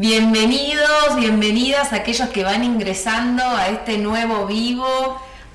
Bienvenidos, bienvenidas a aquellos que van ingresando a este nuevo vivo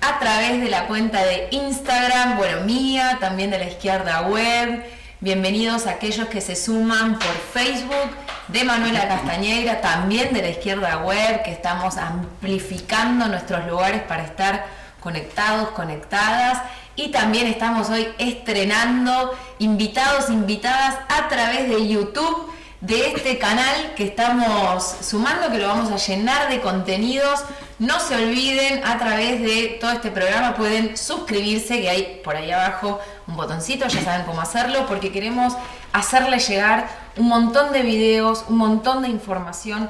a través de la cuenta de Instagram, mía, también de La Izquierda Web. Bienvenidos a aquellos que se suman por Facebook, de Manuela Castañeira, también de La Izquierda Web, que estamos amplificando nuestros lugares para estar conectados, conectadas. Y también estamos hoy estrenando invitados, invitadas a través de YouTube, de este canal que estamos sumando, que lo vamos a llenar de contenidos. No se olviden, a través de todo este programa pueden suscribirse, que hay por ahí abajo un botoncito, ya saben cómo hacerlo, porque queremos hacerles llegar un montón de videos, un montón de información,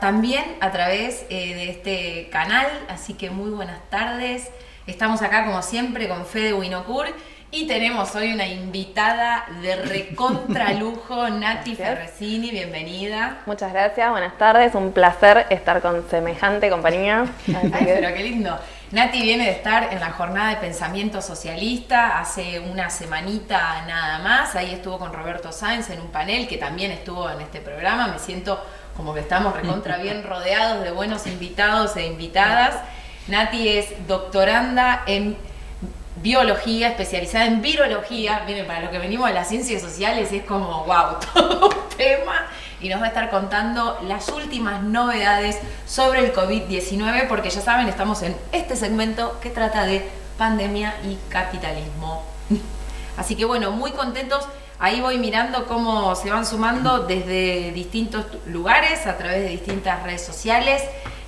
también a través de este canal. Así que muy buenas tardes. Estamos acá como siempre con Fede Winocur y tenemos hoy una invitada de recontralujo, Nati Ferresini, bienvenida. Muchas gracias, buenas tardes, un placer estar con semejante compañía. Ay, pero qué lindo. Nati viene de estar en la jornada de pensamiento socialista hace una semanita nada más. Ahí estuvo con Roberto Sáenz en un panel que también estuvo en este programa. Me siento como que estamos recontra bien rodeados de buenos invitados e invitadas. Nati es doctoranda en biología, especializada en virología. Miren, para los que venimos de las ciencias sociales es como wow, todo un tema. Y nos va a estar contando las últimas novedades sobre el COVID-19, porque ya saben, estamos en este segmento que trata de pandemia y capitalismo. Así que bueno, muy contentos. Ahí voy mirando cómo se van sumando desde distintos lugares, a través de distintas redes sociales.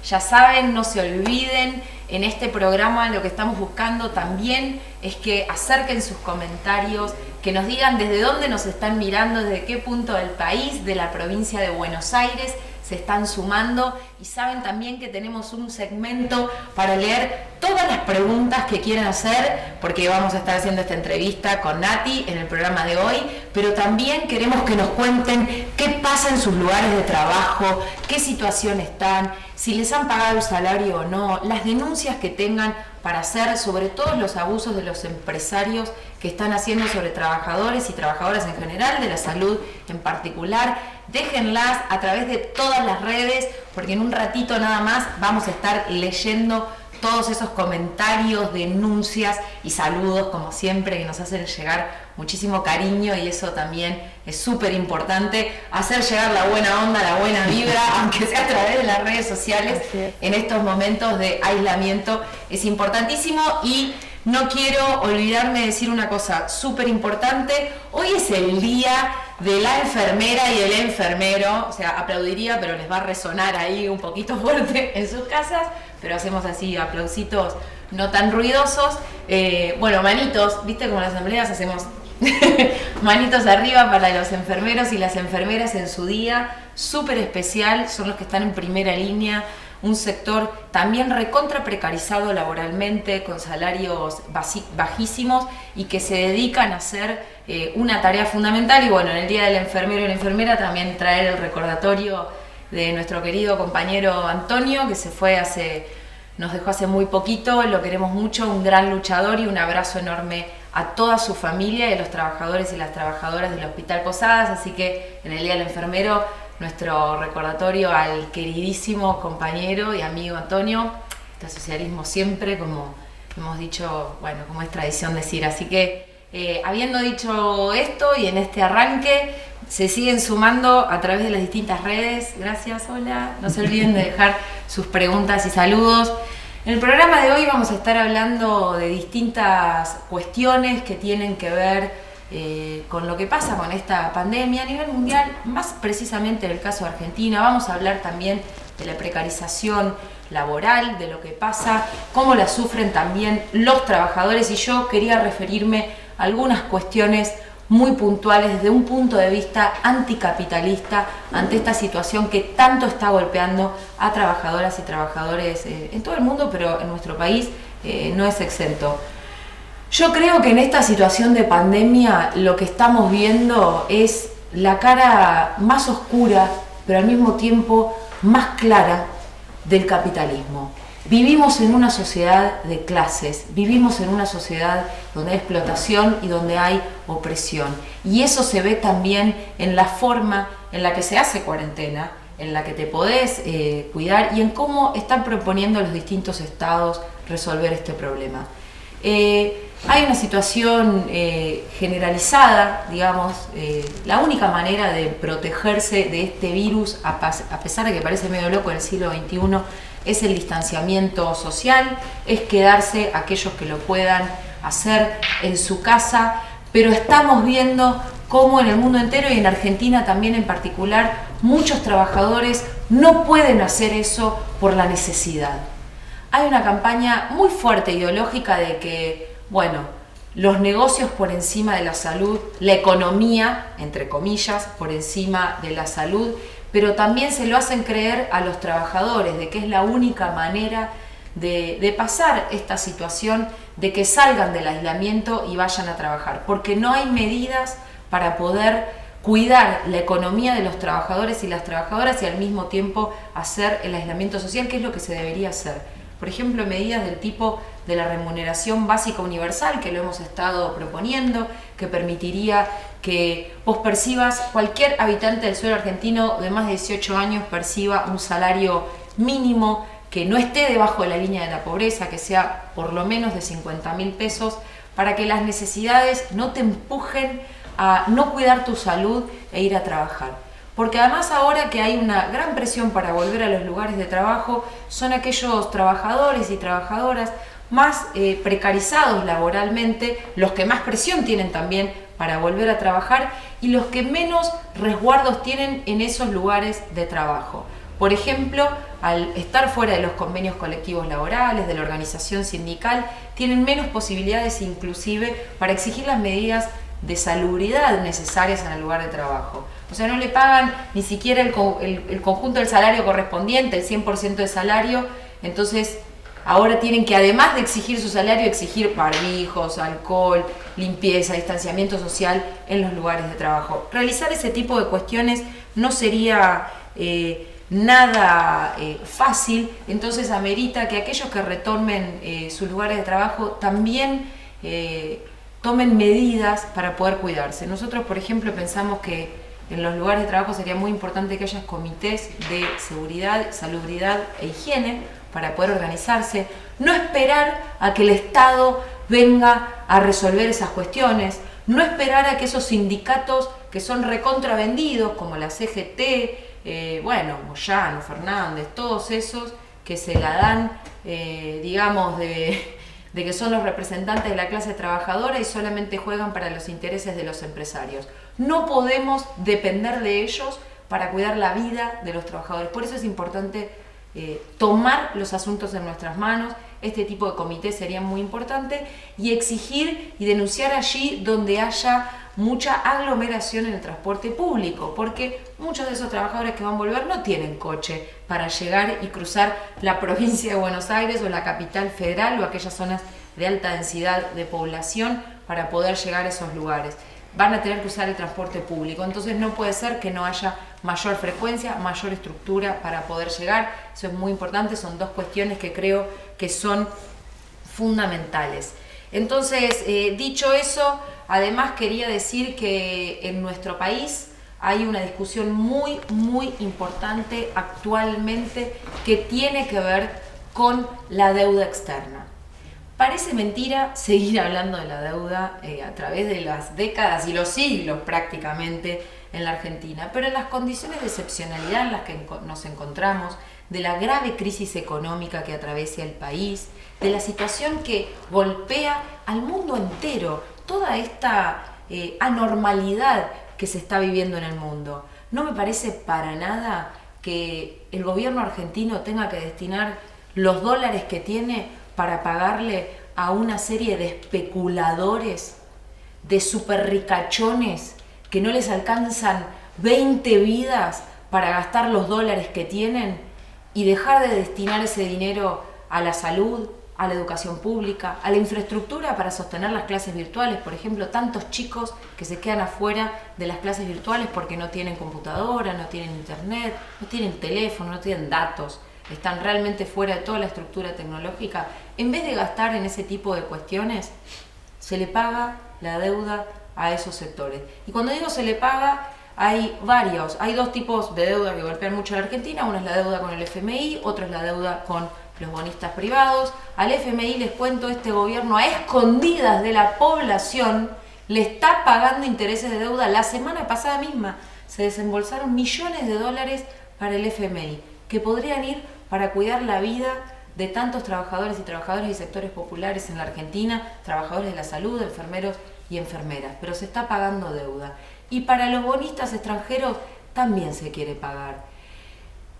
Ya saben, no se olviden, en este programa lo que estamos buscando también es que acerquen sus comentarios, que nos digan desde dónde nos están mirando, desde qué punto del país, de la provincia de Buenos Aires se están sumando. Y saben también que tenemos un segmento para leer todas las preguntas que quieran hacer, porque vamos a estar haciendo esta entrevista con Nati en el programa de hoy, pero también queremos que nos cuenten qué pasa en sus lugares de trabajo, qué situación están, si les han pagado el salario o no, las denuncias que tengan para hacer sobre todos los abusos de los empresarios que están haciendo sobre trabajadores y trabajadoras en general, de la salud en particular. Déjenlas a través de todas las redes, porque en un ratito nada más vamos a estar leyendo todos esos comentarios, denuncias y saludos, como siempre, que nos hacen llegar muchísimo cariño, y eso también es súper importante, hacer llegar la buena onda, la buena vibra, aunque sea a través de las redes sociales. En estos momentos de aislamiento es importantísimo. Y no quiero olvidarme de decir una cosa súper importante. Hoy es el día de la enfermera y el enfermero. O sea, aplaudiría, pero les va a resonar ahí un poquito fuerte en sus casas, pero hacemos así aplausitos no tan ruidosos. Manitos, viste como en las asambleas hacemos manitos arriba para los enfermeros y las enfermeras en su día súper especial. Son los que están en primera línea, un sector también recontra precarizado laboralmente, con salarios bajísimos, y que se dedican a hacer una tarea fundamental. Y bueno, en el Día del Enfermero y la Enfermera también traer el recordatorio de nuestro querido compañero Antonio, que se fue nos dejó hace muy poquito. Lo queremos mucho, un gran luchador, y un abrazo enorme a toda su familia y a los trabajadores y las trabajadoras del Hospital Posadas. Así que en el Día del Enfermero, nuestro recordatorio al queridísimo compañero y amigo Antonio. Este socialismo siempre, como hemos dicho, bueno, como es tradición decir. Así que habiendo dicho esto, y en este arranque, se siguen sumando a través de las distintas redes. Gracias, hola. No se olviden de dejar sus preguntas y saludos. En el programa de hoy vamos a estar hablando de distintas cuestiones que tienen que ver con lo que pasa con esta pandemia a nivel mundial, más precisamente en el caso de Argentina. Vamos a hablar también de la precarización laboral, de lo que pasa, cómo la sufren también los trabajadores, y yo quería referirme a algunas cuestiones muy puntuales desde un punto de vista anticapitalista ante esta situación que tanto está golpeando a trabajadoras y trabajadores en todo el mundo, pero en nuestro país no es exento. Yo creo que en esta situación de pandemia lo que estamos viendo es la cara más oscura, pero al mismo tiempo más clara, del capitalismo. Vivimos en una sociedad de clases, vivimos en una sociedad donde hay explotación y donde hay opresión. Y eso se ve también en la forma en la que se hace cuarentena, en la que te podés cuidar y en cómo están proponiendo los distintos estados resolver este problema. Hay una situación generalizada, digamos, la única manera de protegerse de este virus, a pesar de que parece medio loco en el siglo XXI, es el distanciamiento social, es quedarse aquellos que lo puedan hacer en su casa, pero estamos viendo cómo en el mundo entero y en Argentina también en particular, muchos trabajadores no pueden hacer eso por la necesidad. Hay una campaña muy fuerte ideológica de que, bueno, los negocios por encima de la salud, la economía, entre comillas, por encima de la salud, pero también se lo hacen creer a los trabajadores de que es la única manera de pasar esta situación, de que salgan del aislamiento y vayan a trabajar, porque no hay medidas para poder cuidar la economía de los trabajadores y las trabajadoras y al mismo tiempo hacer el aislamiento social, que es lo que se debería hacer. Por ejemplo, medidas del tipo de la remuneración básica universal, que lo hemos estado proponiendo, que permitiría que vos percibas, cualquier habitante del suelo argentino de más de 18 años perciba un salario mínimo que no esté debajo de la línea de la pobreza, que sea por lo menos de 50.000 pesos, para que las necesidades no te empujen a no cuidar tu salud e ir a trabajar. Porque además ahora que hay una gran presión para volver a los lugares de trabajo, son aquellos trabajadores y trabajadoras más precarizados laboralmente, los que más presión tienen también para volver a trabajar y los que menos resguardos tienen en esos lugares de trabajo. Por ejemplo, al estar fuera de los convenios colectivos laborales, de la organización sindical, tienen menos posibilidades inclusive para exigir las medidas de salubridad necesarias en el lugar de trabajo. O sea, no le pagan ni siquiera el conjunto del salario correspondiente, el 100% de salario, entonces ahora tienen que, además de exigir su salario, exigir barbijos, alcohol, limpieza, distanciamiento social en los lugares de trabajo. Realizar ese tipo de cuestiones no sería nada fácil, entonces amerita que aquellos que retomen sus lugares de trabajo también tomen medidas para poder cuidarse. Nosotros, por ejemplo, pensamos que en los lugares de trabajo sería muy importante que haya comités de seguridad, salubridad e higiene para poder organizarse, no esperar a que el Estado venga a resolver esas cuestiones, no esperar a que esos sindicatos que son recontravendidos, como la CGT, Moyano, Fernández, todos esos que se la dan, digamos, de que son los representantes de la clase trabajadora y solamente juegan para los intereses de los empresarios. No podemos depender de ellos para cuidar la vida de los trabajadores. Por eso es importante tomar los asuntos en nuestras manos. Este tipo de comité sería muy importante y exigir y denunciar allí donde haya mucha aglomeración en el transporte público, porque muchos de esos trabajadores que van a volver no tienen coche para llegar y cruzar la provincia de Buenos Aires o la capital federal o aquellas zonas de alta densidad de población para poder llegar a esos lugares. Van a tener que usar el transporte público, entonces no puede ser que no haya mayor frecuencia, mayor estructura para poder llegar. Eso es muy importante, son dos cuestiones que creo que son fundamentales. Entonces, dicho eso, además quería decir que en nuestro país hay una discusión muy, muy importante actualmente que tiene que ver con la deuda externa. Parece mentira seguir hablando de la deuda a través de las décadas y los siglos prácticamente en la Argentina, pero en las condiciones de excepcionalidad en las que nos encontramos, de la grave crisis económica que atraviesa el país, de la situación que golpea al mundo entero, toda esta anormalidad que se está viviendo en el mundo. No me parece para nada que el gobierno argentino tenga que destinar los dólares que tiene para pagarle a una serie de especuladores, de superricachones que no les alcanzan 20 vidas para gastar los dólares que tienen y dejar de destinar ese dinero a la salud, a la educación pública, a la infraestructura para sostener las clases virtuales. Por ejemplo, tantos chicos que se quedan afuera de las clases virtuales porque no tienen computadora, no tienen internet, no tienen teléfono, no tienen datos, están realmente fuera de toda la estructura tecnológica. En vez de gastar en ese tipo de cuestiones, se le paga la deuda a esos sectores. Y cuando digo se le paga, hay dos tipos de deuda que golpean mucho a la Argentina. Una es la deuda con el FMI, otra es la deuda con los bonistas privados. Al FMI, les cuento, este gobierno a escondidas de la población le está pagando intereses de deuda. La semana pasada misma se desembolsaron millones de dólares para el FMI, que podrían ir para cuidar la vida de tantos trabajadores y trabajadoras y sectores populares en la Argentina, trabajadores de la salud, enfermeros y enfermeras, pero se está pagando deuda. Y para los bonistas extranjeros también se quiere pagar.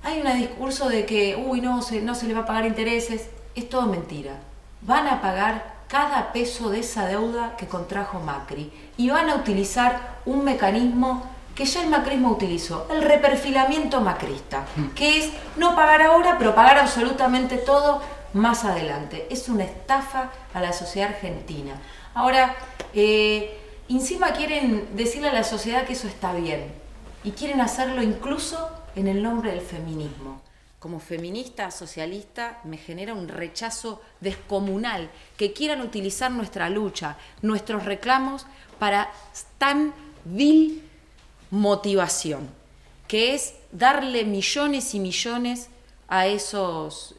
Hay un discurso de que, no se le va a pagar intereses. Es todo mentira. Van a pagar cada peso de esa deuda que contrajo Macri y van a utilizar un mecanismo que ya el macrismo utilizó, el reperfilamiento macrista, que es no pagar ahora, pero pagar absolutamente todo más adelante. Es una estafa a la sociedad argentina. Ahora, encima quieren decirle a la sociedad que eso está bien y quieren hacerlo incluso en el nombre del feminismo. Como feminista, socialista, me genera un rechazo descomunal que quieran utilizar nuestra lucha, nuestros reclamos para tan vil motivación, que es darle millones y millones a esos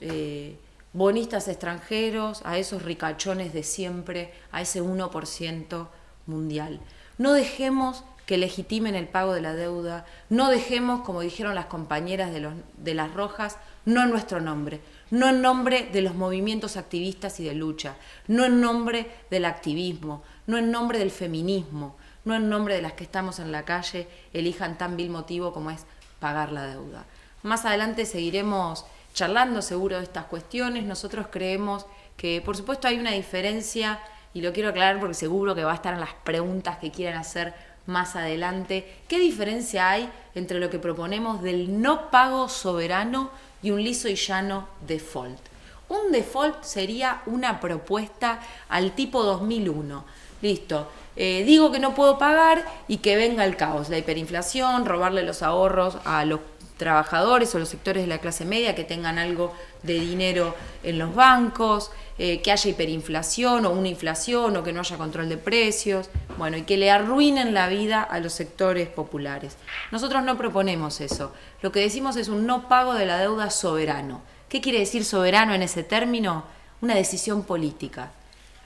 bonistas extranjeros, a esos ricachones de siempre, a ese 1% mundial. No dejemos que legitimen el pago de la deuda, no dejemos, como dijeron las compañeras de las Rojas, no en nuestro nombre, no en nombre de los movimientos activistas y de lucha, no en nombre del activismo, no en nombre del feminismo, no en nombre de las que estamos en la calle, elijan tan vil motivo como es pagar la deuda. Más adelante seguiremos charlando seguro de estas cuestiones. Nosotros creemos que, por supuesto, hay una diferencia, y lo quiero aclarar porque seguro que va a estar en las preguntas que quieran hacer más adelante. ¿Qué diferencia hay entre lo que proponemos del no pago soberano y un liso y llano default? Un default sería una propuesta al tipo 2001. Listo. Digo que no puedo pagar y que venga el caos, la hiperinflación, robarle los ahorros a los trabajadores o los sectores de la clase media que tengan algo de dinero en los bancos, que haya hiperinflación o una inflación o que no haya control de precios, bueno, y que le arruinen la vida a los sectores populares. Nosotros no proponemos eso. Lo que decimos es un no pago de la deuda soberano. ¿Qué quiere decir soberano en ese término? Una decisión política.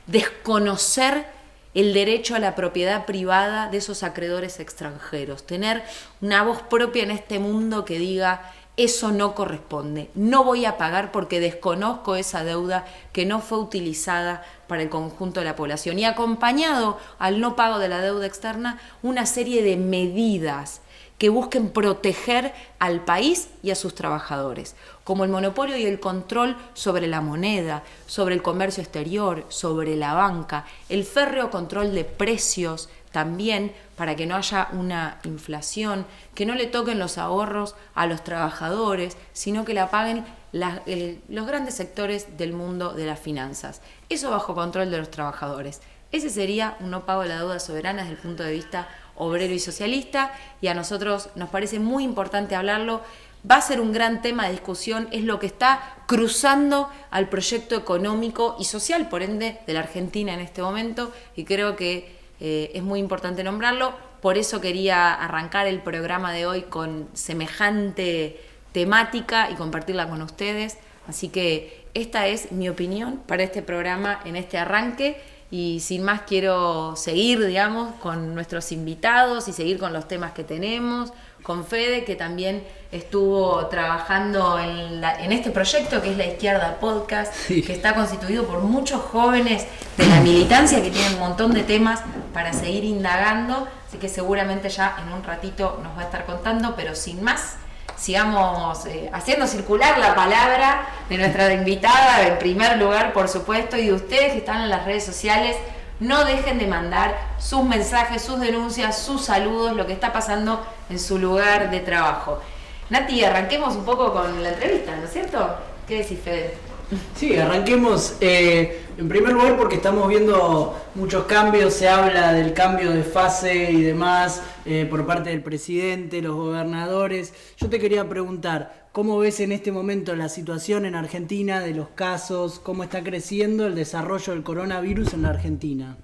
Desconocer el derecho a la propiedad privada de esos acreedores extranjeros, tener una voz propia en este mundo que diga eso no corresponde, no voy a pagar porque desconozco esa deuda que no fue utilizada para el conjunto de la población. Y acompañado al no pago de la deuda externa, una serie de medidas que busquen proteger al país y a sus trabajadores, como el monopolio y el control sobre la moneda, sobre el comercio exterior, sobre la banca, el férreo control de precios también para que no haya una inflación, que no le toquen los ahorros a los trabajadores, sino que la paguen los grandes sectores del mundo de las finanzas. Eso bajo control de los trabajadores. Ese sería un no pago de la deuda soberana desde el punto de vista obrero y socialista, y a nosotros nos parece muy importante hablarlo. Va a ser un gran tema de discusión, es lo que está cruzando al proyecto económico y social, por ende, de la Argentina en este momento, y creo que es muy importante nombrarlo. Por eso quería arrancar el programa de hoy con semejante temática y compartirla con ustedes. Así que esta es mi opinión para este programa en este arranque. Y sin más quiero seguir, digamos, con nuestros invitados y seguir con los temas que tenemos, con Fede, que también estuvo trabajando en este proyecto que es La Izquierda Podcast, sí, que está constituido por muchos jóvenes de la militancia que tienen un montón de temas para seguir indagando, así que seguramente ya en un ratito nos va a estar contando, pero sin más, sigamos haciendo circular la palabra de nuestra invitada, en primer lugar, por supuesto, y de ustedes que están en las redes sociales. No dejen de mandar sus mensajes, sus denuncias, sus saludos, lo que está pasando en su lugar de trabajo. Nati, arranquemos un poco con la entrevista, ¿no es cierto? ¿Qué decís, Fede? Sí, arranquemos en primer lugar porque estamos viendo muchos cambios, se habla del cambio de fase y demás por parte del presidente, los gobernadores. Yo te quería preguntar, ¿cómo ves en este momento la situación en Argentina de los casos? ¿Cómo está creciendo el desarrollo del coronavirus en la Argentina?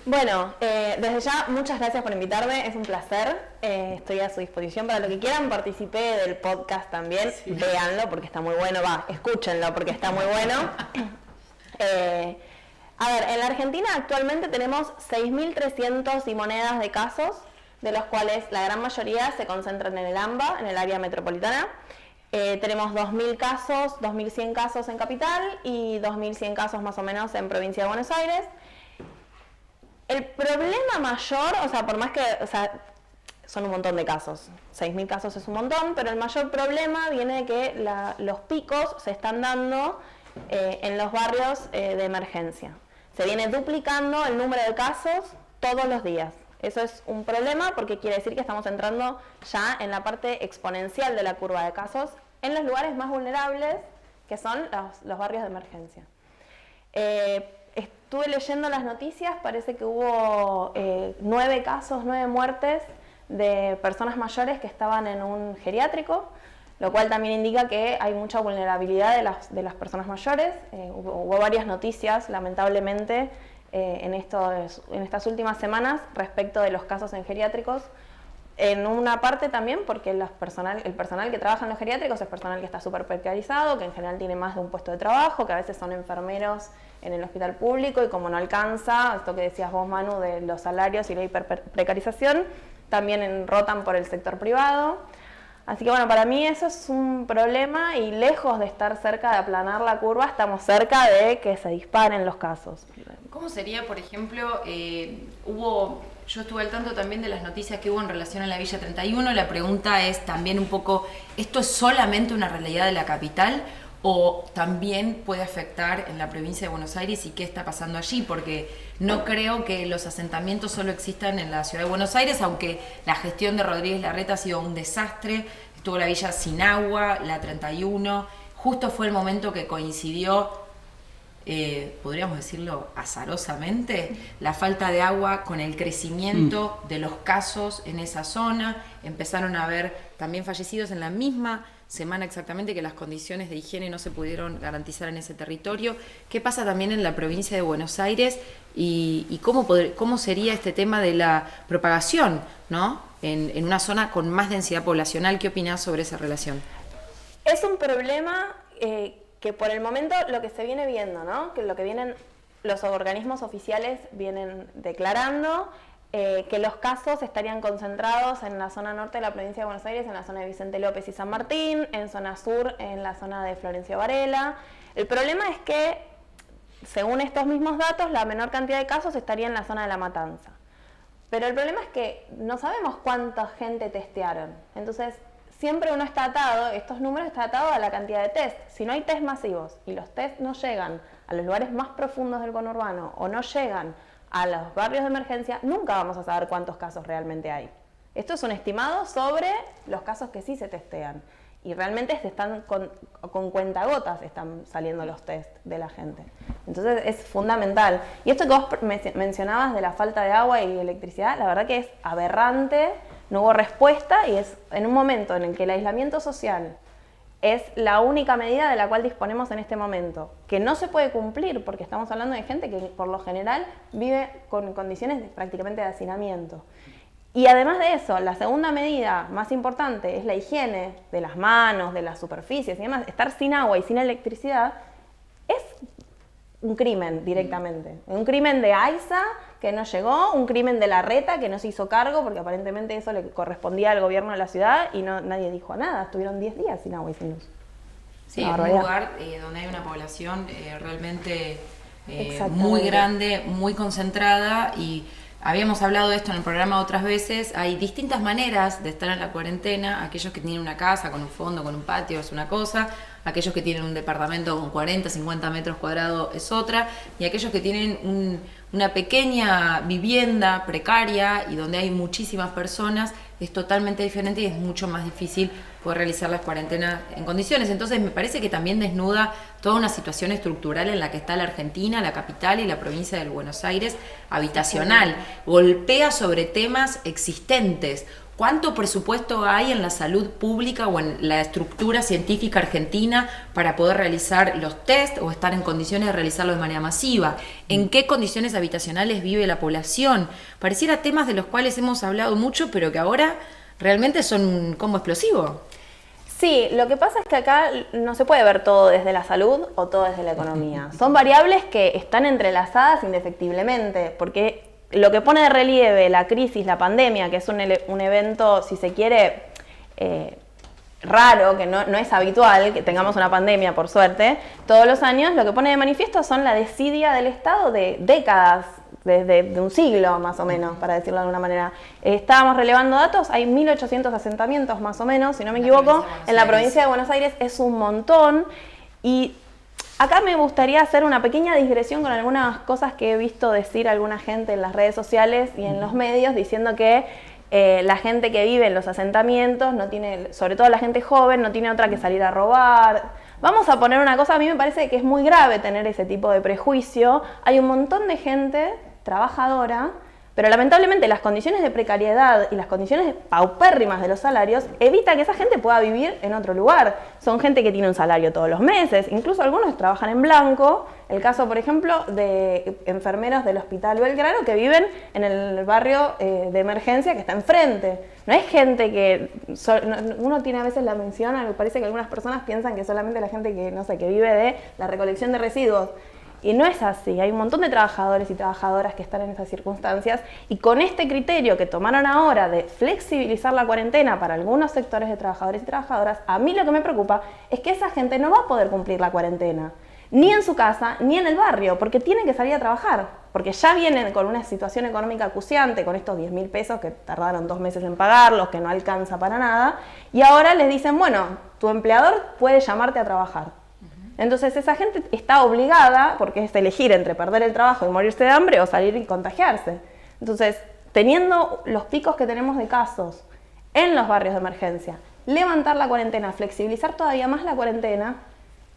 Bueno, desde ya muchas gracias por invitarme, es un placer, estoy a su disposición para lo que quieran, participé del podcast también, sí. Véanlo porque está muy bueno, escúchenlo porque está muy bueno. A ver, en la Argentina actualmente tenemos 6.300 y monedas de casos, de los cuales la gran mayoría se concentran en el AMBA, en el área metropolitana. Tenemos 2.000 casos, 2.100 casos en capital y 2.100 casos más o menos en provincia de Buenos Aires. El problema mayor, o sea, por más que, o sea, son un montón de casos, 6.000 casos es un montón, pero el mayor problema viene de que los picos se están dando en los barrios de emergencia. Se viene duplicando el número de casos todos los días. Eso es un problema porque quiere decir que estamos entrando ya en la parte exponencial de la curva de casos en los lugares más vulnerables, que son los barrios de emergencia. Estuve leyendo las noticias, parece que hubo 9 casos, 9 muertes de personas mayores que estaban en un geriátrico, lo cual también indica que hay mucha vulnerabilidad de las personas mayores. Hubo varias noticias, lamentablemente, en estas últimas semanas respecto de los casos en geriátricos. En una parte también porque el personal que trabaja en los geriátricos es personal que está súper precarizado, que en general tiene más de un puesto de trabajo, que a veces son enfermeros en el hospital público y como no alcanza, esto que decías vos, Manu, de los salarios y la hiperprecarización, también rotan por el sector privado. Así que bueno, para mí eso es un problema y lejos de estar cerca de aplanar la curva, estamos cerca de que se disparen los casos. ¿Cómo sería, por ejemplo, yo estuve al tanto también de las noticias que hubo en relación a la Villa 31, la pregunta es también un poco, ¿esto es solamente una realidad de la capital o también puede afectar en la provincia de Buenos Aires y qué está pasando allí? Porque no creo que los asentamientos solo existan en la ciudad de Buenos Aires, aunque la gestión de Rodríguez Larreta ha sido un desastre, estuvo la villa sin agua, la 31, justo fue el momento que coincidió, podríamos decirlo azarosamente, la falta de agua con el crecimiento de los casos en esa zona, empezaron a haber también fallecidos en la misma semana exactamente que las condiciones de higiene no se pudieron garantizar en ese territorio. ¿Qué pasa también en la provincia de Buenos Aires y cómo sería este tema de la propagación, ¿no? en una zona con más densidad poblacional? ¿Qué opinás sobre esa relación? Es un problema que por el momento lo que se viene viendo, ¿no? Que lo que vienen los organismos oficiales vienen declarando, que los casos estarían concentrados en la zona norte de la provincia de Buenos Aires, en la zona de Vicente López y San Martín, en zona sur, en la zona de Florencio Varela. El problema es que, según estos mismos datos, la menor cantidad de casos estaría en la zona de La Matanza. Pero el problema es que no sabemos cuánta gente testearon. Entonces, siempre uno está atado, estos números están atados a la cantidad de test. Si no hay test masivos y los test no llegan a los lugares más profundos del conurbano o no llegan a los barrios de emergencia, nunca vamos a saber cuántos casos realmente hay. Esto es un estimado sobre los casos que sí se testean. Y realmente están con cuentagotas están saliendo los test de la gente. Entonces es fundamental. Y esto que vos mencionabas de la falta de agua y electricidad, la verdad que es aberrante, no hubo respuesta y es en un momento en el que el aislamiento social es la única medida de la cual disponemos en este momento, que no se puede cumplir porque estamos hablando de gente que por lo general vive con condiciones prácticamente de hacinamiento. Y además de eso, la segunda medida más importante es la higiene de las manos, de las superficies y demás. Estar sin agua y sin electricidad es un crimen directamente. Un crimen de AISA que no llegó, un crimen de Larreta que no se hizo cargo porque aparentemente eso le correspondía al gobierno de la ciudad y nadie dijo nada. Estuvieron 10 días sin agua y sin luz. Sí, es un lugar donde hay una población realmente muy grande, muy concentrada y habíamos hablado de esto en el programa otras veces. Hay distintas maneras de estar en la cuarentena. Aquellos que tienen una casa con un fondo, con un patio es una cosa. Aquellos que tienen un departamento con 40, 50 metros cuadrados es otra. Y aquellos que tienen una pequeña vivienda precaria y donde hay muchísimas personas es totalmente diferente y es mucho más difícil poder realizar las cuarentenas en condiciones. Entonces me parece que también desnuda toda una situación estructural en la que está la Argentina, la capital y la provincia de Buenos Aires, habitacional. Golpea sobre temas existentes. ¿Cuánto presupuesto hay en la salud pública o en la estructura científica argentina para poder realizar los test o estar en condiciones de realizarlo de manera masiva? ¿En qué condiciones habitacionales vive la población? Pareciera temas de los cuales hemos hablado mucho, pero que ahora realmente son un combo explosivo. Sí, lo que pasa es que acá no se puede ver todo desde la salud o todo desde la economía. Son variables que están entrelazadas indefectiblemente, porque lo que pone de relieve la crisis, la pandemia, que es un evento, si se quiere, raro, que no es habitual que tengamos una pandemia, por suerte, todos los años, lo que pone de manifiesto son la desidia del Estado de décadas, de un siglo más o menos, para decirlo de alguna manera. Estábamos relevando datos, hay 1.800 asentamientos más o menos, si no me equivoco, en la provincia de Buenos Aires, es un montón. Y acá me gustaría hacer una pequeña digresión con algunas cosas que he visto decir alguna gente en las redes sociales y en los medios, diciendo que la gente que vive en los asentamientos no tiene, sobre todo la gente joven, no tiene otra que salir a robar. Vamos a poner una cosa, a mí me parece que es muy grave tener ese tipo de prejuicio. Hay un montón de gente trabajadora, pero lamentablemente las condiciones de precariedad y las condiciones paupérrimas de los salarios evita que esa gente pueda vivir en otro lugar. Son gente que tiene un salario todos los meses, incluso algunos trabajan en blanco. El caso, por ejemplo, de enfermeros del Hospital Belgrano que viven en el barrio de emergencia que está enfrente. No es gente que... uno tiene a veces la mención, me parece que algunas personas piensan que solamente la gente que, no sé, que vive de la recolección de residuos. Y no es así, hay un montón de trabajadores y trabajadoras que están en esas circunstancias, y con este criterio que tomaron ahora de flexibilizar la cuarentena para algunos sectores de trabajadores y trabajadoras, a mí lo que me preocupa es que esa gente no va a poder cumplir la cuarentena, ni en su casa, ni en el barrio, porque tienen que salir a trabajar, porque ya vienen con una situación económica acuciante, con estos 10.000 pesos que tardaron 2 meses en pagarlos, que no alcanza para nada, y ahora les dicen, bueno, tu empleador puede llamarte a trabajar. Entonces esa gente está obligada, porque es elegir entre perder el trabajo y morirse de hambre o salir y contagiarse. Entonces, teniendo los picos que tenemos de casos en los barrios de emergencia, levantar la cuarentena, flexibilizar todavía más la cuarentena,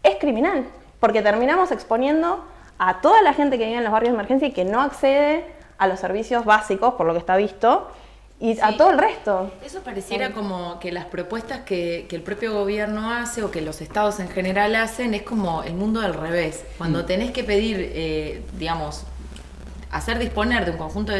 es criminal, porque terminamos exponiendo a toda la gente que vive en los barrios de emergencia y que no accede a los servicios básicos, por lo que está visto, y sí, a todo el resto. Eso pareciera como que las propuestas que el propio gobierno hace o que los estados en general hacen es como el mundo al revés. Cuando tenés que pedir, digamos, hacer disponer de un conjunto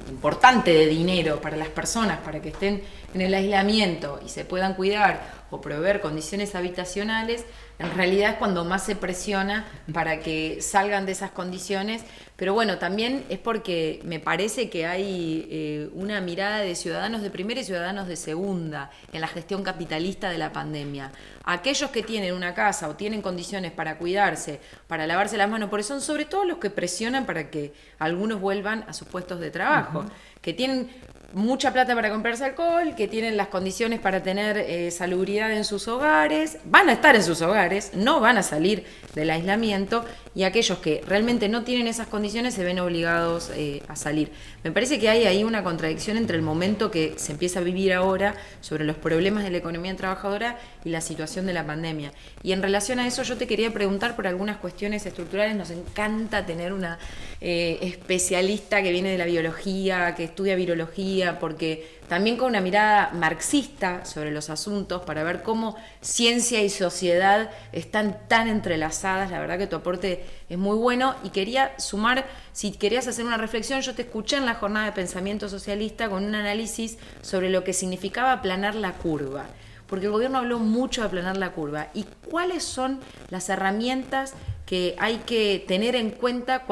importante de dinero para las personas, para que estén en el aislamiento y se puedan cuidar o proveer condiciones habitacionales, en realidad es cuando más se presiona para que salgan de esas condiciones. Pero bueno, también es porque me parece que hay una mirada de ciudadanos de primera y ciudadanos de segunda en la gestión capitalista de la pandemia. Aquellos que tienen una casa o tienen condiciones para cuidarse, para lavarse las manos, porque son sobre todo los que presionan para que algunos vuelvan a sus puestos de trabajo, que tienen mucha plata para comprarse alcohol, que tienen las condiciones para tener salubridad en sus hogares, van a estar en sus hogares, no van a salir del aislamiento, y aquellos que realmente no tienen esas condiciones se ven obligados a salir. Me parece que hay ahí una contradicción entre el momento que se empieza a vivir ahora sobre los problemas de la economía trabajadora y la situación de la pandemia. Y en relación a eso yo te quería preguntar por algunas cuestiones estructurales. Nos encanta tener una especialista que viene de la biología, que estudia virología, porque también con una mirada marxista sobre los asuntos, para ver cómo ciencia y sociedad están tan entrelazadas. La verdad que tu aporte es muy bueno, y quería sumar, si querías hacer una reflexión, yo te escuché en la jornada de pensamiento socialista con un análisis sobre lo que significaba aplanar la curva, porque el gobierno habló mucho de aplanar la curva, y cuáles son las herramientas que hay que tener en cuenta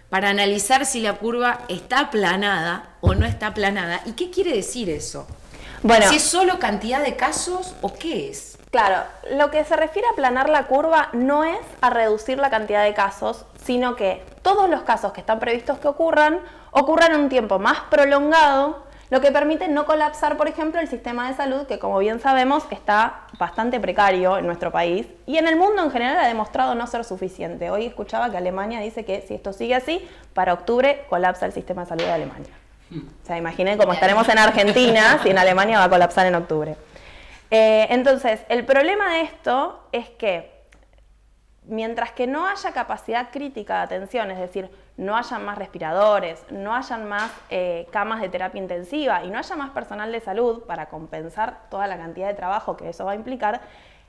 para analizar si la curva está aplanada o no está aplanada. ¿Y qué quiere decir eso? Bueno, ¿si es solo cantidad de casos o qué es? Claro, lo que se refiere a aplanar la curva no es a reducir la cantidad de casos, sino que todos los casos que están previstos que ocurran en un tiempo más prolongado, lo que permite no colapsar, por ejemplo, el sistema de salud, que como bien sabemos está bastante precario en nuestro país y en el mundo en general ha demostrado no ser suficiente. Hoy escuchaba que Alemania dice que si esto sigue así, para octubre colapsa el sistema de salud de Alemania. O sea, imaginen cómo estaremos en Argentina si en Alemania va a colapsar en octubre. Entonces, el problema de esto es que mientras que no haya capacidad crítica de atención, es decir, no hayan más respiradores, no hayan más camas de terapia intensiva y no haya más personal de salud para compensar toda la cantidad de trabajo que eso va a implicar,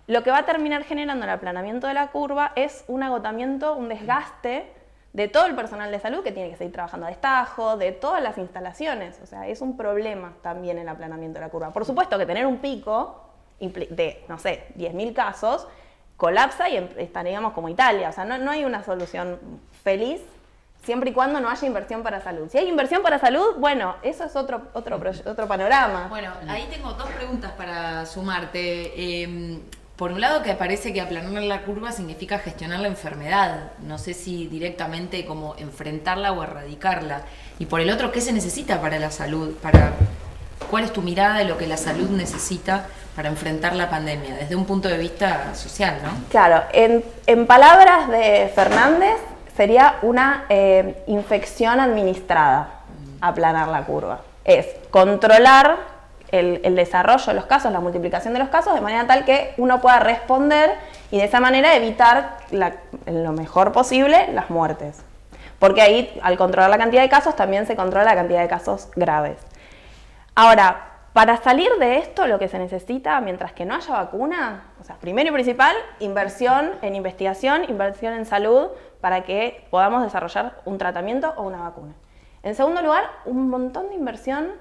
lo que va a terminar generando el aplanamiento de la curva es un agotamiento, un desgaste de todo el personal de salud que tiene que seguir trabajando a destajo, de todas las instalaciones. O sea, es un problema también el aplanamiento de la curva. Por supuesto que tener un pico de, no sé, 10.000 casos, colapsa y estaríamos como Italia. O sea, no hay una solución feliz siempre y cuando no haya inversión para salud. Si hay inversión para salud, bueno, eso es otro panorama. Bueno, ahí tengo dos preguntas para sumarte. Por un lado, que parece que aplanar la curva significa gestionar la enfermedad. No sé si directamente como enfrentarla o erradicarla. Y por el otro, ¿qué se necesita para la salud? ¿Cuál es tu mirada de lo que la salud necesita para enfrentar la pandemia, desde un punto de vista social, ¿no? Claro, en palabras de Fernández, sería una infección administrada, aplanar la curva. Es controlar el desarrollo de los casos, la multiplicación de los casos, de manera tal que uno pueda responder y de esa manera evitar en lo mejor posible las muertes. Porque ahí, al controlar la cantidad de casos, también se controla la cantidad de casos graves. Ahora, para salir de esto, lo que se necesita, mientras que no haya vacuna, o sea, primero y principal, inversión en investigación, inversión en salud, para que podamos desarrollar un tratamiento o una vacuna. En segundo lugar, un montón de inversión,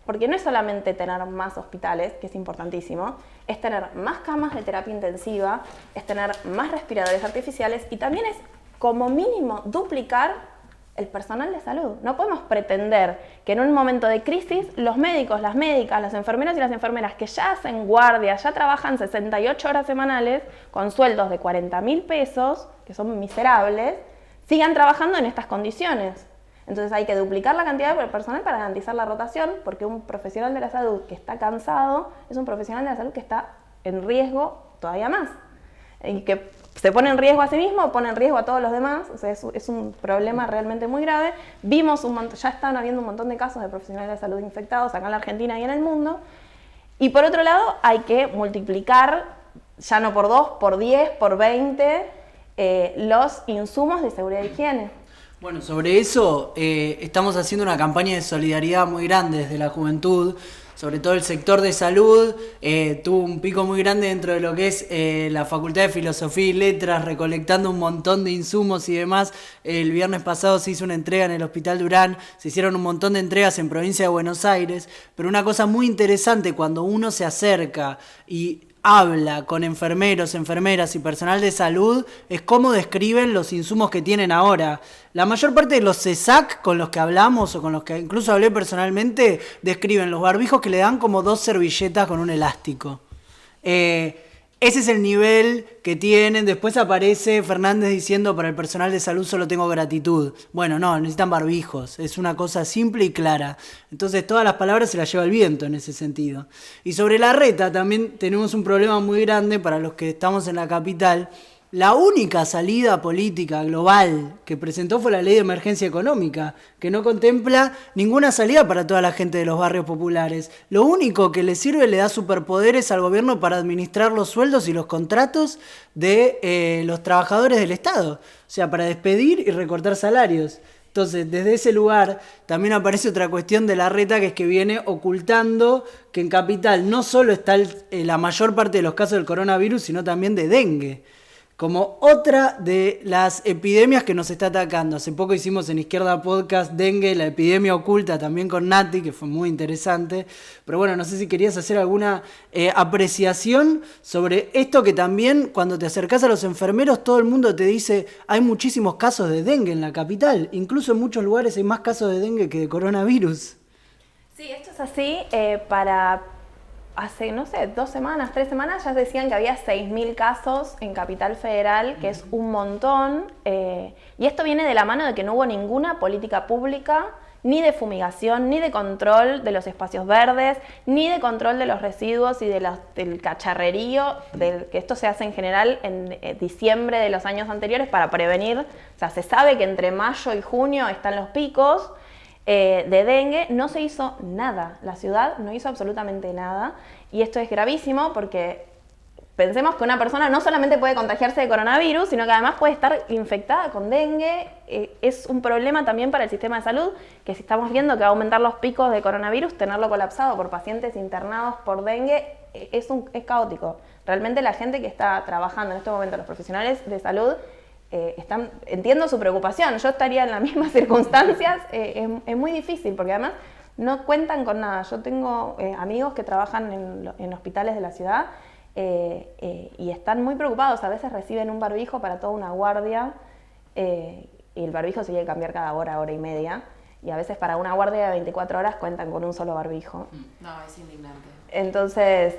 porque no es solamente tener más hospitales, que es importantísimo, es tener más camas de terapia intensiva, es tener más respiradores artificiales y también es, como mínimo, duplicar el personal de salud. No podemos pretender que en un momento de crisis los médicos, las médicas, los enfermeros y las enfermeras que ya hacen guardia, ya trabajan 68 horas semanales con sueldos de 40.000 pesos, que son miserables, sigan trabajando en estas condiciones. Entonces hay que duplicar la cantidad de personal para garantizar la rotación, porque un profesional de la salud que está cansado es un profesional de la salud que está en riesgo todavía más. Y que se pone en riesgo a sí mismo, pone en riesgo a todos los demás. O sea, es un problema realmente muy grave. Ya están habiendo un montón de casos de profesionales de la salud infectados acá en la Argentina y en el mundo. Y por otro lado, hay que multiplicar, ya no por 2, por 10, por 20, los insumos de seguridad e higiene. Bueno, sobre eso estamos haciendo una campaña de solidaridad muy grande desde la juventud, sobre todo el sector de salud. Tuvo un pico muy grande dentro de lo que es la Facultad de Filosofía y Letras, recolectando un montón de insumos y demás. El viernes pasado se hizo una entrega en el Hospital Durán, se hicieron un montón de entregas en provincia de Buenos Aires, pero una cosa muy interesante cuando uno se acerca y habla con enfermeros, enfermeras y personal de salud es cómo describen los insumos que tienen ahora. La mayor parte de los CESAC con los que hablamos o con los que incluso hablé personalmente describen los barbijos que le dan como 2 servilletas con un elástico. Ese es el nivel que tienen. Después aparece Fernández diciendo para el personal de salud solo tengo gratitud. Bueno, no, necesitan barbijos. Es una cosa simple y clara. Entonces todas las palabras se las lleva el viento en ese sentido. Y sobre Larreta también tenemos un problema muy grande para los que estamos en la capital. La única salida política global que presentó fue la Ley de Emergencia Económica, que no contempla ninguna salida para toda la gente de los barrios populares. Lo único que le sirve, le da superpoderes al gobierno para administrar los sueldos y los contratos de los trabajadores del Estado. O sea, para despedir y recortar salarios. Entonces, desde ese lugar también aparece otra cuestión de Larreta, que es que viene ocultando que en Capital no solo está la mayor parte de los casos del coronavirus, sino también de dengue, como otra de las epidemias que nos está atacando. Hace poco hicimos en Izquierda Podcast dengue, la epidemia oculta, también con Nati, que fue muy interesante. Pero bueno, no sé si querías hacer alguna apreciación sobre esto, que también cuando te acercás a los enfermeros todo el mundo te dice hay muchísimos casos de dengue en la capital. Incluso en muchos lugares hay más casos de dengue que de coronavirus. Sí, esto es así. Hace, no sé, 2 semanas, 3 semanas, ya decían que había 6.000 casos en Capital Federal, que es un montón. Y esto viene de la mano de que no hubo ninguna política pública, ni de fumigación, ni de control de los espacios verdes, ni de control de los residuos y del cacharrerío, que esto se hace en general en diciembre de los años anteriores para prevenir. O sea, se sabe que entre mayo y junio están los picos de dengue. No se hizo nada, la ciudad no hizo absolutamente nada, y esto es gravísimo porque pensemos que una persona no solamente puede contagiarse de coronavirus, sino que además puede estar infectada con dengue. Es un problema también para el sistema de salud, que si estamos viendo que va a aumentar los picos de coronavirus, tenerlo colapsado por pacientes internados por dengue es caótico. Realmente la gente que está trabajando en este momento, los profesionales de salud, entiendo su preocupación. Yo estaría en las mismas circunstancias. Es muy difícil porque además no cuentan con nada. Yo tengo amigos que trabajan en hospitales de la ciudad y están muy preocupados. A veces reciben un barbijo para toda una guardia y el barbijo se tiene que cambiar cada hora, hora y media. Y a veces para una guardia de 24 horas cuentan con un solo barbijo. No, es indignante. Entonces,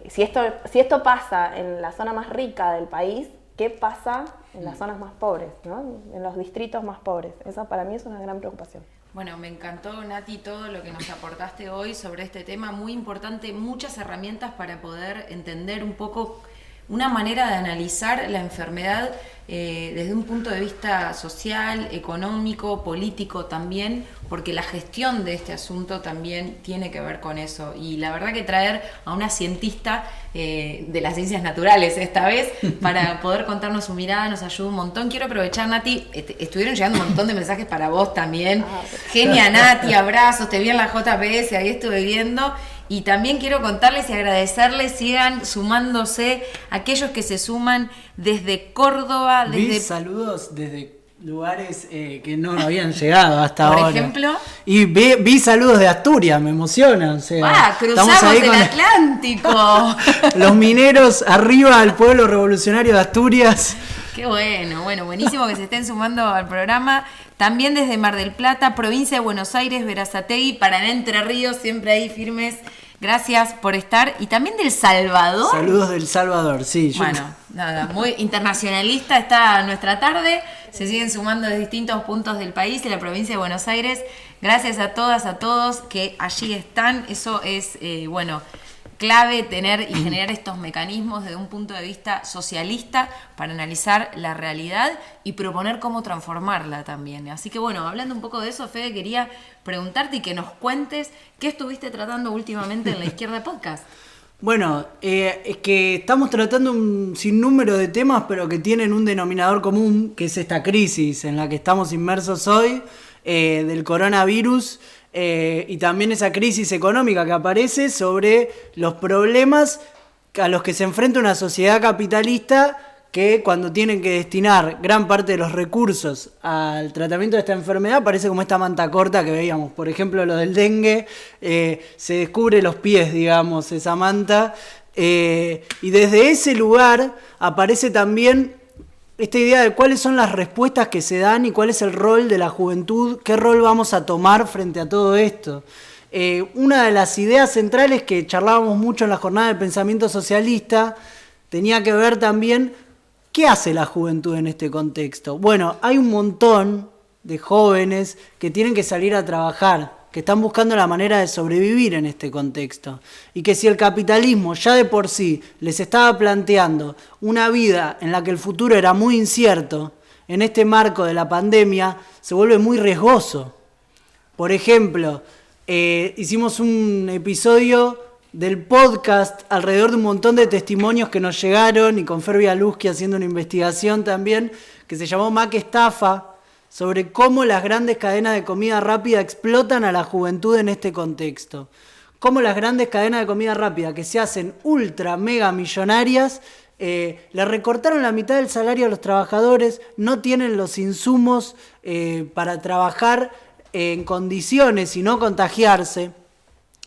si esto pasa en la zona más rica del país, ¿qué pasa en las zonas más pobres, ¿no? En los distritos más pobres? Esa para mí es una gran preocupación. Bueno, me encantó, Nati, todo lo que nos aportaste hoy sobre este tema, muy importante, muchas herramientas para poder entender un poco una manera de analizar la enfermedad desde un punto de vista social, económico, político también, porque la gestión de este asunto también tiene que ver con eso. Y la verdad que traer a una cientista de las ciencias naturales esta vez para poder contarnos su mirada nos ayuda un montón. Quiero aprovechar, Nati, estuvieron llegando un montón de mensajes para vos también. Genia, Nati, abrazos, te vi en la JPS, ahí estuve viendo. Y también quiero contarles y agradecerles, sigan sumándose aquellos que se suman desde Córdoba, Vi saludos desde lugares que no habían llegado hasta ahora. Por ejemplo. Y vi saludos de Asturias, me emociona. O sea, cruzamos el Atlántico. Los mineros arriba al pueblo revolucionario de Asturias. Qué bueno, buenísimo que se estén sumando al programa. También desde Mar del Plata, provincia de Buenos Aires, Berazategui, Paraná, Entre Ríos, siempre ahí firmes. Gracias por estar. Y también del Salvador. Saludos del Salvador, sí. Bueno, nada, muy internacionalista está nuestra tarde. Se siguen sumando de distintos puntos del país y la provincia de Buenos Aires. Gracias a todas, a todos que allí están. Eso es, clave tener y generar estos mecanismos desde un punto de vista socialista para analizar la realidad y proponer cómo transformarla también. Así que bueno, hablando un poco de eso, Fede, quería preguntarte y que nos cuentes qué estuviste tratando últimamente en La Izquierda Podcast. Bueno, es que estamos tratando un sinnúmero de temas, pero que tienen un denominador común, que es esta crisis en la que estamos inmersos hoy, del coronavirus, y también esa crisis económica que aparece sobre los problemas a los que se enfrenta una sociedad capitalista que cuando tienen que destinar gran parte de los recursos al tratamiento de esta enfermedad parece como esta manta corta que veíamos. Por ejemplo, lo del dengue, se descubre los pies, digamos, esa manta. Y desde ese lugar aparece también esta idea de cuáles son las respuestas que se dan y cuál es el rol de la juventud, qué rol vamos a tomar frente a todo esto. Una de las ideas centrales que charlábamos mucho en la jornada de pensamiento socialista tenía que ver también qué hace la juventud en este contexto. Bueno, hay un montón de jóvenes que tienen que salir a trabajar, que están buscando la manera de sobrevivir en este contexto. Y que si el capitalismo ya de por sí les estaba planteando una vida en la que el futuro era muy incierto, en este marco de la pandemia se vuelve muy riesgoso. Por ejemplo, hicimos un episodio del podcast alrededor de un montón de testimonios que nos llegaron y con Fer Bialuski haciendo una investigación también que se llamó Mac Estafa, sobre cómo las grandes cadenas de comida rápida explotan a la juventud en este contexto. Cómo las grandes cadenas de comida rápida que se hacen ultra mega millonarias le recortaron la mitad del salario a los trabajadores, no tienen los insumos para trabajar en condiciones y no contagiarse.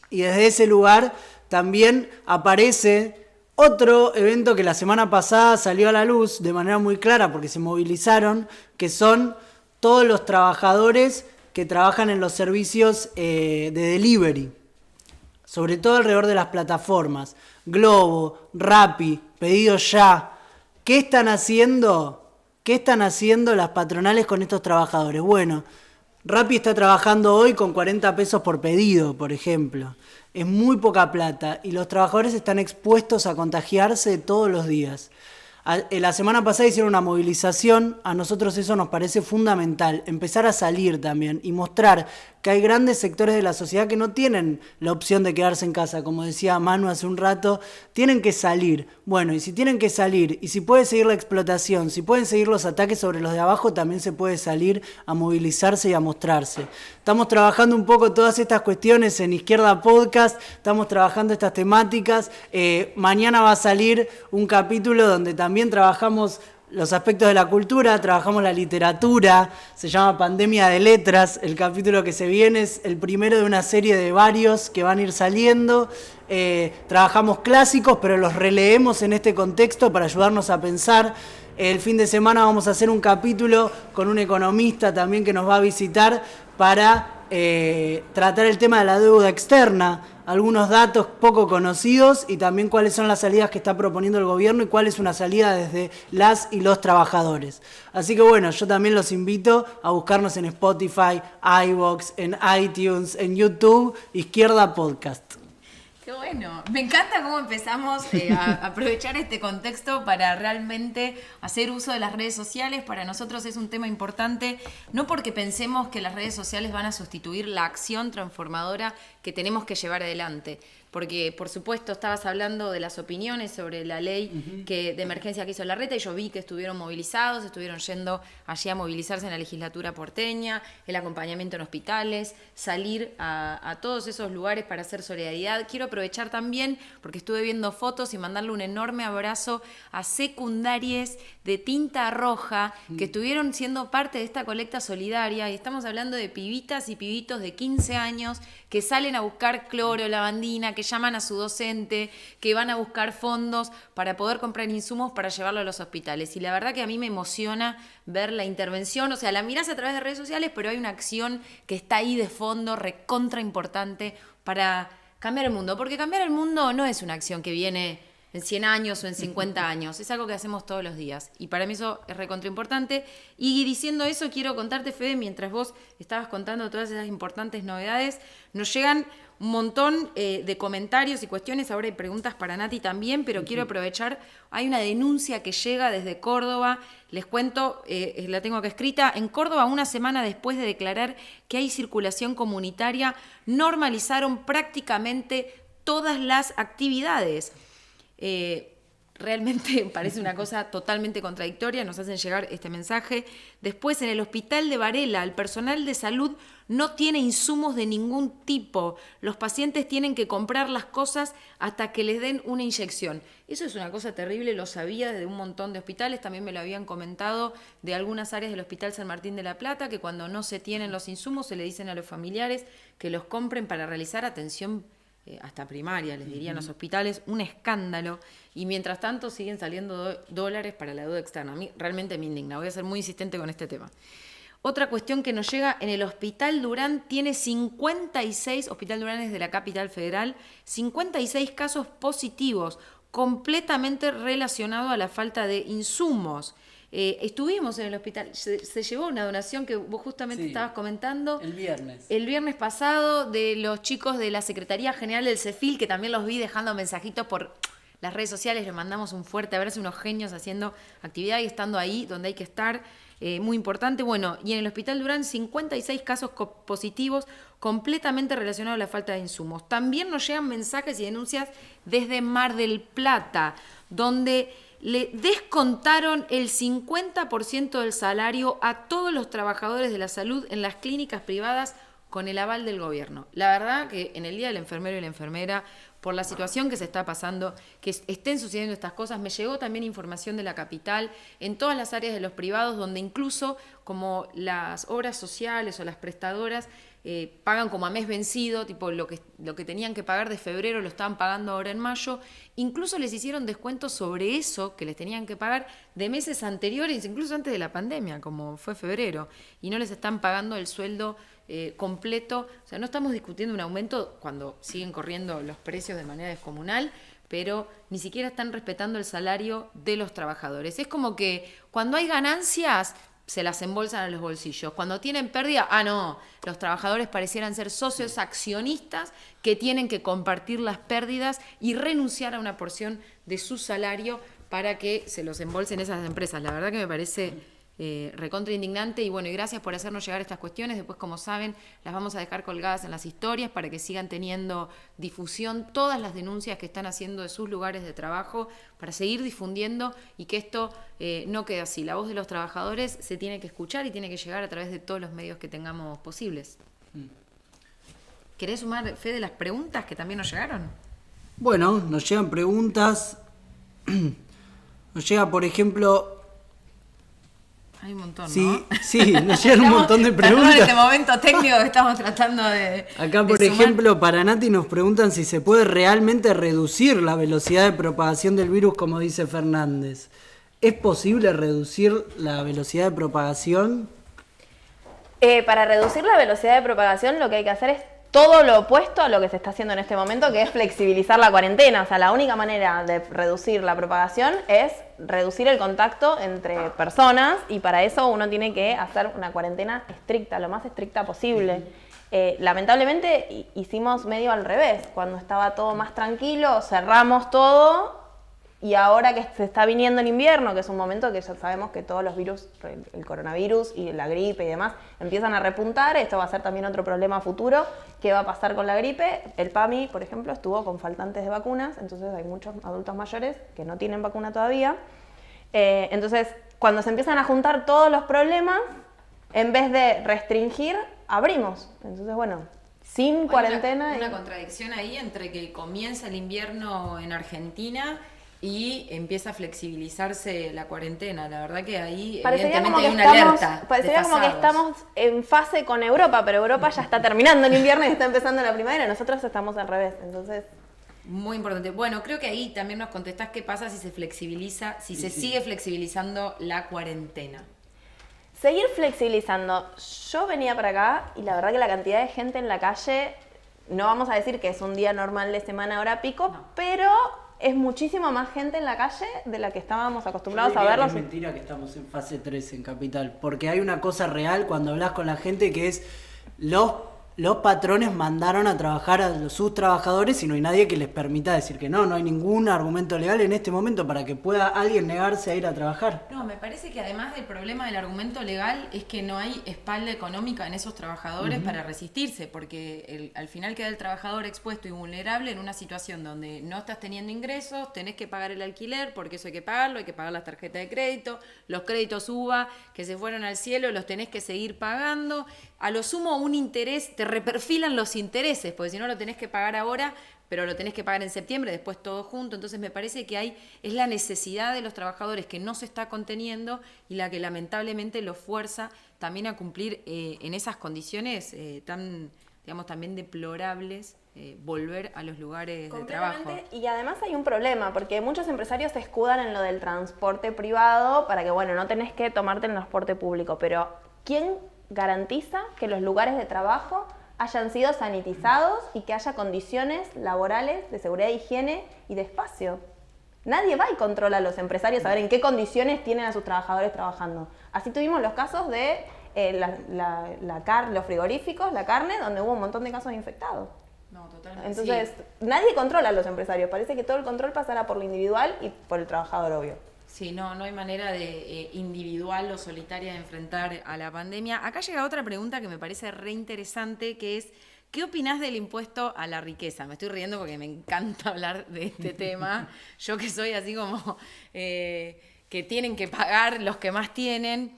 Y desde ese lugar también aparece otro evento que la semana pasada salió a la luz de manera muy clara porque se movilizaron, que son todos los trabajadores que trabajan en los servicios de delivery, sobre todo alrededor de las plataformas, Globo, Rappi, Pedido Ya. ¿Qué están haciendo? ¿Qué están haciendo las patronales con estos trabajadores? Bueno, Rappi está trabajando hoy con 40 pesos por pedido, por ejemplo. Es muy poca plata y los trabajadores están expuestos a contagiarse todos los días. La semana pasada hicieron una movilización, a nosotros eso nos parece fundamental, empezar a salir también y mostrar que hay grandes sectores de la sociedad que no tienen la opción de quedarse en casa, como decía Manu hace un rato, tienen que salir. Bueno, y si tienen que salir, y si puede seguir la explotación, si pueden seguir los ataques sobre los de abajo, también se puede salir a movilizarse y a mostrarse. Estamos trabajando un poco todas estas cuestiones en Izquierda Podcast, estamos trabajando estas temáticas. Mañana va a salir un capítulo donde también trabajamos los aspectos de la cultura, trabajamos la literatura, se llama Pandemia de Letras, el capítulo que se viene es el primero de una serie de varios que van a ir saliendo. Trabajamos clásicos, pero los releemos en este contexto para ayudarnos a pensar. El fin de semana vamos a hacer un capítulo con un economista también que nos va a visitar para tratar el tema de la deuda externa, algunos datos poco conocidos y también cuáles son las salidas que está proponiendo el gobierno y cuál es una salida desde las y los trabajadores. Así que bueno, yo también los invito a buscarnos en Spotify, iVoox, en iTunes, en YouTube, Izquierda Podcast. Qué bueno, me encanta cómo empezamos a aprovechar este contexto para realmente hacer uso de las redes sociales. Para nosotros es un tema importante, no porque pensemos que las redes sociales van a sustituir la acción transformadora que tenemos que llevar adelante. Porque, por supuesto, estabas hablando de las opiniones sobre la ley de emergencia que hizo Larreta y yo vi que estuvieron movilizados, estuvieron yendo allí a movilizarse en la legislatura porteña, el acompañamiento en hospitales, salir a todos esos lugares para hacer solidaridad. Quiero aprovechar también, porque estuve viendo fotos y mandarle un enorme abrazo a secundarias de tinta roja que estuvieron siendo parte de esta colecta solidaria y estamos hablando de pibitas y pibitos de 15 años que salen a buscar cloro, lavandina, que llaman a su docente, que van a buscar fondos para poder comprar insumos para llevarlo a los hospitales. Y la verdad que a mí me emociona ver la intervención, o sea, la mirás a través de redes sociales, pero hay una acción que está ahí de fondo, recontra importante para cambiar el mundo. Porque cambiar el mundo no es una acción que viene en 100 años o en 50 años, es algo que hacemos todos los días. Y para mí eso es recontra importante. Y diciendo eso, quiero contarte, Fede, mientras vos estabas contando todas esas importantes novedades, nos llegan un montón de comentarios y cuestiones. Ahora hay preguntas para Nati también, pero quiero aprovechar. Hay una denuncia que llega desde Córdoba. Les cuento, la tengo acá escrita. En Córdoba, una semana después de declarar que hay circulación comunitaria, normalizaron prácticamente todas las actividades. Realmente parece una cosa totalmente contradictoria, nos hacen llegar este mensaje. Después, en el hospital de Varela, el personal de salud no tiene insumos de ningún tipo. Los pacientes tienen que comprar las cosas hasta que les den una inyección. Eso es una cosa terrible, lo sabía de un montón de hospitales, también me lo habían comentado de algunas áreas del Hospital San Martín de la Plata, que cuando no se tienen los insumos se le dicen a los familiares que los compren para realizar atención hasta primaria, les dirían los hospitales, un escándalo, y mientras tanto siguen saliendo dólares para la deuda externa. A mí realmente me indigna, voy a ser muy insistente con este tema. Otra cuestión que nos llega, en el Hospital Durán tiene 56, Hospital Durán es de la capital federal, 56 casos positivos, completamente relacionados a la falta de insumos. Estuvimos en el hospital, se llevó una donación que vos justamente estabas comentando. El viernes pasado, de los chicos de la Secretaría General del CEFIL, que también los vi dejando mensajitos por las redes sociales, les mandamos un fuerte abrazo, unos genios haciendo actividad y estando ahí donde hay que estar, muy importante. Bueno, y en el Hospital Durán 56 casos positivos completamente relacionados a la falta de insumos. También nos llegan mensajes y denuncias desde Mar del Plata, donde le descontaron el 50% del salario a todos los trabajadores de la salud en las clínicas privadas con el aval del gobierno. La verdad que en el Día del Enfermero y la Enfermera, por la situación que se está pasando, que estén sucediendo estas cosas, me llegó también información de la capital, en todas las áreas de los privados, donde incluso como las obras sociales o las prestadoras pagan como a mes vencido, tipo lo que tenían que pagar de febrero lo estaban pagando ahora en mayo, incluso les hicieron descuentos sobre eso que les tenían que pagar de meses anteriores, incluso antes de la pandemia, como fue febrero, y no les están pagando el sueldo completo. O sea, no estamos discutiendo un aumento cuando siguen corriendo los precios de manera descomunal, pero ni siquiera están respetando el salario de los trabajadores. Es como que cuando hay ganancias se las embolsan a los bolsillos. Cuando tienen pérdida, no, los trabajadores parecieran ser socios accionistas que tienen que compartir las pérdidas y renunciar a una porción de su salario para que se los embolsen esas empresas. La verdad que me parece recontra indignante. Y bueno, y gracias por hacernos llegar estas cuestiones. Después, como saben, las vamos a dejar colgadas en las historias para que sigan teniendo difusión todas las denuncias que están haciendo de sus lugares de trabajo, para seguir difundiendo y que esto no quede así. La voz de los trabajadores se tiene que escuchar y tiene que llegar a través de todos los medios que tengamos posibles. ¿Querés sumar, Fede, las preguntas que también nos llegaron? Bueno, nos llegan preguntas. Nos llega, por ejemplo... Hay un montón, sí, ¿no? Sí, nos llegan un montón de preguntas. En este momento técnico que estamos tratando de... Acá, por ejemplo, para Nati nos preguntan si se puede realmente reducir la velocidad de propagación del virus, como dice Fernández. ¿Es posible reducir la velocidad de propagación? Para reducir la velocidad de propagación lo que hay que hacer es todo lo opuesto a lo que se está haciendo en este momento, que es flexibilizar la cuarentena. O sea, la única manera de reducir la propagación es reducir el contacto entre personas, y para eso uno tiene que hacer una cuarentena estricta, lo más estricta posible. Lamentablemente hicimos medio al revés. Cuando estaba todo más tranquilo, cerramos todo, y ahora que se está viniendo el invierno, que es un momento que ya sabemos que todos los virus, el coronavirus y la gripe y demás, empiezan a repuntar. Esto va a ser también otro problema futuro. ¿Qué va a pasar con la gripe? El PAMI, por ejemplo, estuvo con faltantes de vacunas, entonces hay muchos adultos mayores que no tienen vacuna todavía. Entonces, cuando se empiezan a juntar todos los problemas, en vez de restringir, abrimos. Entonces, bueno, sin cuarentena... Una contradicción ahí entre que comienza el invierno en Argentina y empieza a flexibilizarse la cuarentena. La verdad que ahí evidentemente hay una alerta. Parecería como que estamos en fase con Europa, pero Europa ya está terminando el invierno y está empezando la primavera. Nosotros estamos al revés, entonces... Muy importante. Bueno, creo que ahí también nos contestás qué pasa si se flexibiliza, sigue flexibilizando la cuarentena. Seguir flexibilizando. Yo venía para acá y la verdad que la cantidad de gente en la calle, no vamos a decir que es un día normal de semana hora pico, no, pero es muchísima más gente en la calle de la que estábamos acostumbrados a verlos. Es mentira que estamos en fase 3 en Capital, porque hay una cosa real cuando hablas con la gente, que es los patrones mandaron a trabajar a sus trabajadores y no hay nadie que les permita decir que no hay ningún argumento legal en este momento para que pueda alguien negarse a ir a trabajar. No, me parece que además del problema del argumento legal es que no hay espalda económica en esos trabajadores para resistirse, porque al final queda el trabajador expuesto y vulnerable en una situación donde no estás teniendo ingresos, tenés que pagar el alquiler, porque eso hay que pagarlo, hay que pagar las tarjetas de crédito, los créditos UVA que se fueron al cielo los tenés que seguir pagando, a lo sumo un interés, te reperfilan los intereses, porque si no lo tenés que pagar ahora, pero lo tenés que pagar en septiembre, después todo junto. Entonces me parece que es la necesidad de los trabajadores que no se está conteniendo y la que lamentablemente los fuerza también a cumplir en esas condiciones tan, digamos, también deplorables, volver a los lugares de trabajo. Y además hay un problema, porque muchos empresarios se escudan en lo del transporte privado para que, bueno, no tenés que tomarte el transporte público, pero ¿quién garantiza que los lugares de trabajo hayan sido sanitizados y que haya condiciones laborales de seguridad, higiene y de espacio? Nadie va y controla a los empresarios a ver en qué condiciones tienen a sus trabajadores trabajando. Así tuvimos los casos de los frigoríficos, la carne, donde hubo un montón de casos infectados. No, totalmente. Entonces, nadie controla a los empresarios. Parece que todo el control pasará por lo individual y por el trabajador, obvio. Sí, no hay manera de individual o solitaria de enfrentar a la pandemia. Acá llega otra pregunta que me parece re interesante, que es, ¿qué opinás del impuesto a la riqueza? Me estoy riendo porque me encanta hablar de este tema. Yo que soy así como que tienen que pagar los que más tienen.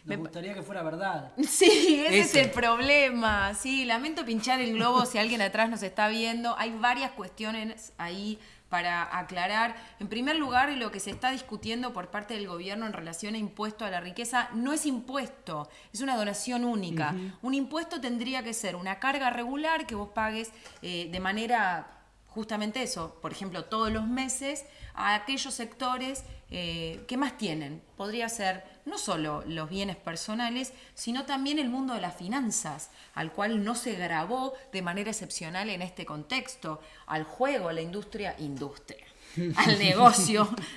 Me gustaría que fuera verdad. Sí, ese es el problema. Sí, lamento pinchar el globo si alguien atrás nos está viendo. Hay varias cuestiones ahí para aclarar. En primer lugar, lo que se está discutiendo por parte del gobierno en relación a impuesto a la riqueza no es impuesto, es una donación única. Un impuesto tendría que ser una carga regular que vos pagues de manera, justamente eso, por ejemplo, todos los meses a aquellos sectores que más tienen. Podría ser no solo los bienes personales, sino también el mundo de las finanzas, al cual no se gravó de manera excepcional en este contexto, al juego, a la industria, al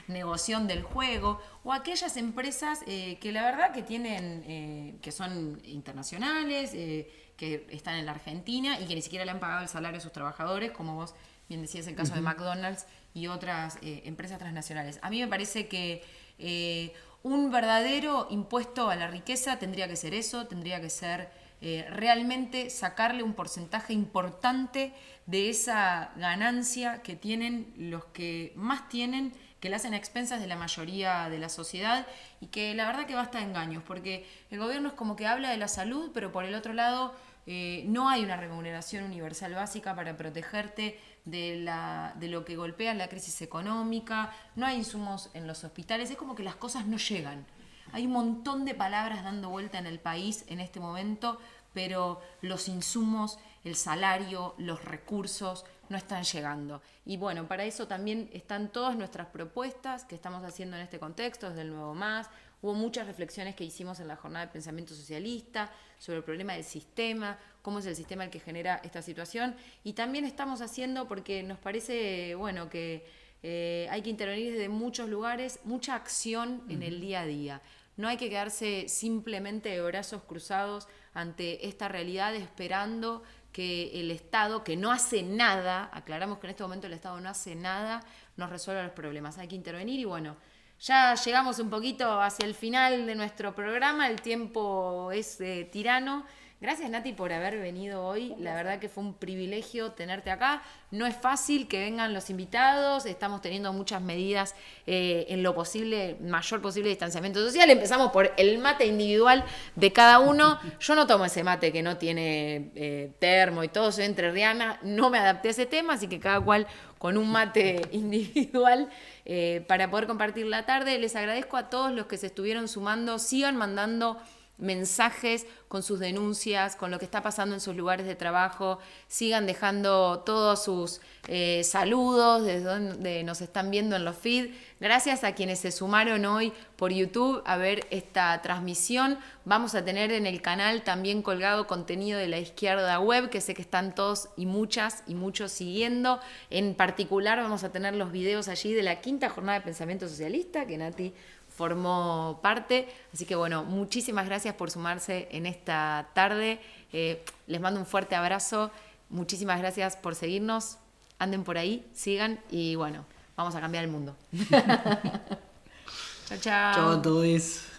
negocio del juego, o aquellas empresas que la verdad que tienen, que son internacionales, que están en la Argentina y que ni siquiera le han pagado el salario a sus trabajadores, como vos bien decías, el caso de McDonald's y otras empresas transnacionales. A mí me parece que Un verdadero impuesto a la riqueza tendría que ser eso, tendría que ser realmente sacarle un porcentaje importante de esa ganancia que tienen los que más tienen, que la hacen a expensas de la mayoría de la sociedad, y que la verdad que basta de engaños, porque el gobierno es como que habla de la salud, pero por el otro lado no hay una remuneración universal básica para protegerte de lo que golpea la crisis económica, no hay insumos en los hospitales, es como que las cosas no llegan. Hay un montón de palabras dando vuelta en el país en este momento, pero los insumos, el salario, los recursos no están llegando. Y bueno, para eso también están todas nuestras propuestas que estamos haciendo en este contexto, desde el Nuevo Más. Hubo muchas reflexiones que hicimos en la jornada de pensamiento socialista sobre el problema del sistema, cómo es el sistema el que genera esta situación. Y también estamos haciendo, porque nos parece, bueno, que hay que intervenir desde muchos lugares, mucha acción en el día a día. No hay que quedarse simplemente de brazos cruzados ante esta realidad esperando que el Estado, que no hace nada, aclaramos que en este momento el Estado no hace nada, nos resuelva los problemas. Hay que intervenir y bueno, ya llegamos un poquito hacia el final de nuestro programa, el tiempo es tirano. Gracias, Nati, por haber venido hoy. La verdad que fue un privilegio tenerte acá. No es fácil que vengan los invitados. Estamos teniendo muchas medidas en lo posible, mayor posible distanciamiento social. Empezamos por el mate individual de cada uno. Yo no tomo ese mate que no tiene termo y todo. Soy entrerriana. No me adapté a ese tema, así que cada cual con un mate individual para poder compartir la tarde. Les agradezco a todos los que se estuvieron sumando. Sigan mandando mensajes con sus denuncias, con lo que está pasando en sus lugares de trabajo, sigan dejando todos sus saludos desde donde nos están viendo en los feeds. Gracias a quienes se sumaron hoy por YouTube a ver esta transmisión. Vamos a tener en el canal también colgado contenido de La Izquierda Web, que sé que están todos y muchas y muchos siguiendo. En particular vamos a tener los videos allí de la 5ª jornada de pensamiento socialista, que Nati formó parte, así que bueno, muchísimas gracias por sumarse en esta tarde, les mando un fuerte abrazo, muchísimas gracias por seguirnos, anden por ahí, sigan y bueno, vamos a cambiar el mundo. Chao, chao. Chao a todos.